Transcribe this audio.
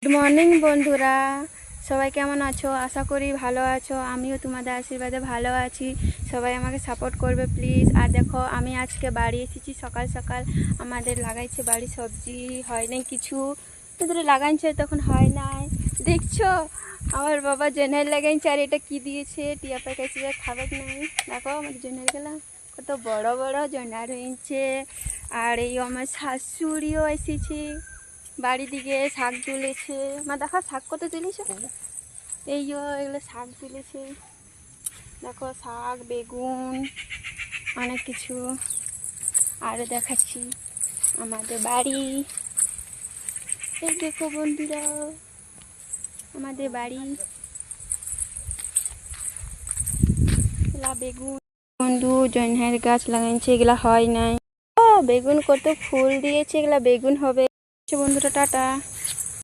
Good morning বন্ধুরা, সবাই কেমন আছো? আশা করি ভালো আছো। আমিও তোমাদের আশীর্বাদে ভালো আছি। সবাই আমাকে সাপোর্ট করবে প্লিজ। আর দেখো, আমি আজকে বাড়ি এসেছি সকাল সকাল। আমাদের লাগাইছে বাড়ি, সবজি হয় নাই কিছু, তোদের লাগাইছে তখন হয় নাই। দেখছো আমার বাবা জেনারেল লাগাইছে, আর এটা কি দিয়েছে, টিয়া পাকাইছে, খাবার নাই। দেখো আমার জেনারেল গেলা কত বড় বড় জেনার হয়েছে। আর এই আমার শাশুড়িও এসেছে বাড়ি দিকে, শাক তুলেছে। মা দেখো শাক কত তুলেছে, এই এগুলো শাক তুলেছে। দেখো শাক, বেগুন, অনেক কিছু। আরও দেখাচ্ছি আমাদের বাড়ি। এই দেখো বন্ধুরা আমাদের বাড়ি। এগুলা বেগুন, বন্ধু জন্যের গাছ লাগাইছে, এগুলা হয় নাই। ও বেগুন কত ফুল দিয়েছে, এগুলা বেগুন হবে। বন্ধুরা টাটা।